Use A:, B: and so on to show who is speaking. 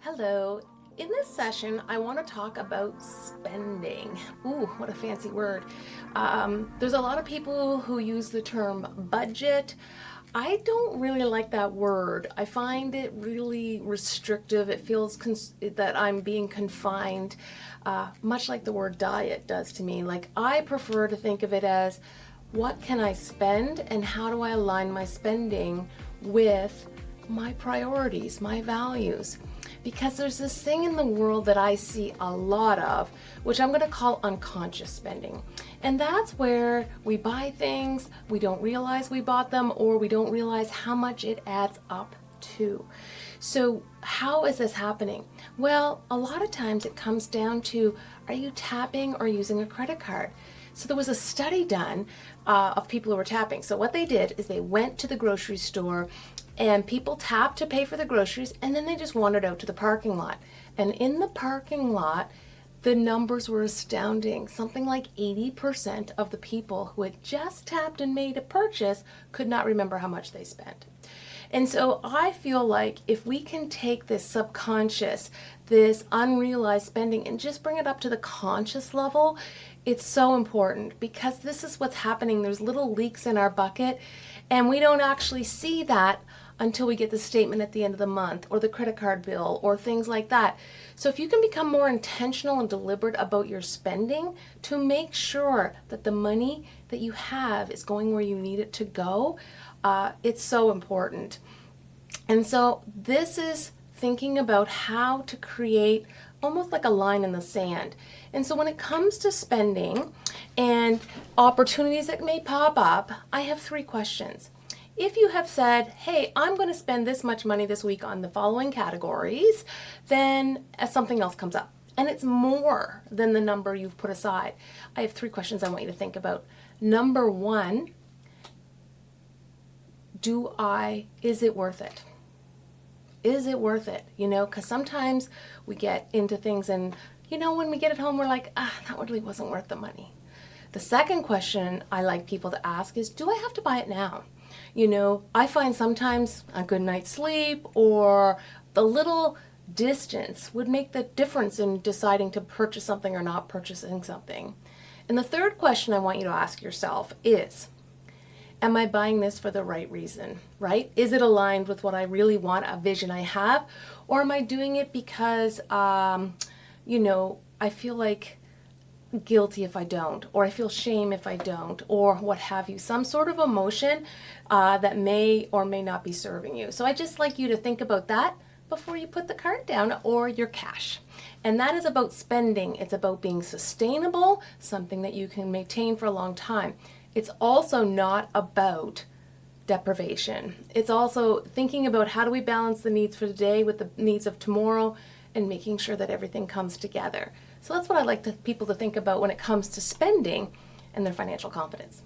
A: Hello. In this session, I want to talk about spending. Ooh, what a fancy word. There's a lot of people who use the term budget. I don't really like that word. I find it really restrictive. It feels that I'm being confined, much like the word diet does to me. Like, I prefer to think of it as what can I spend and how do I align my spending with my priorities, my values. Because there's this thing in the world that I see a lot of, which I'm going to call unconscious spending. And that's where we buy things, we don't realize we bought them, or we don't realize how much it adds up to. So how is this happening? Well, a lot of times it comes down to, are you tapping or using a credit card? So there was a study done of people who were tapping. So what they did is they went to the grocery store and people tapped to pay for the groceries, and then they just wandered out to the parking lot. And in the parking lot, the numbers were astounding. Something like 80% of the people who had just tapped and made a purchase could not remember how much they spent. And so I feel like if we can take this subconscious, this unrealized spending, and just bring it up to the conscious level, it's so important, because this is what's happening. There's little leaks in our bucket, and we don't actually see that until we get the statement at the end of the month, or the credit card bill, or things like that. So if you can become more intentional and deliberate about your spending to make sure that the money that you have is going where you need it to go, it's so important. And so this is thinking about how to create almost like a line in the sand. And so when it comes to spending and opportunities that may pop up, I have 3 questions. If you have said, hey, I'm going to spend this much money this week on the following categories, then something else comes up and it's more than the number you've put aside, I have 3 questions I want you to think about. Number 1, is it worth it? Is it worth it? You know, because sometimes we get into things and, you know, when we get it home, we're like, that really wasn't worth the money. The second question I like people to ask is, do I have to buy it now? You know, I find sometimes a good night's sleep or the little distance would make the difference in deciding to purchase something or not purchasing something. And the third question I want you to ask yourself is, am I buying this for the right reason, right? Is it aligned with what I really want, a vision I have? Or am I doing it because, you know, I feel like guilty if I don't, or I feel shame if I don't, or what have you, some sort of emotion that may or may not be serving you. So I just like you to think about that before you put the card down or your cash. And that is about spending. It's about being sustainable, something that you can maintain for a long time. It's also not about deprivation. It's also thinking about how do we balance the needs for today with the needs of tomorrow and making sure that everything comes together. So that's what I like people to think about when it comes to spending and their financial confidence.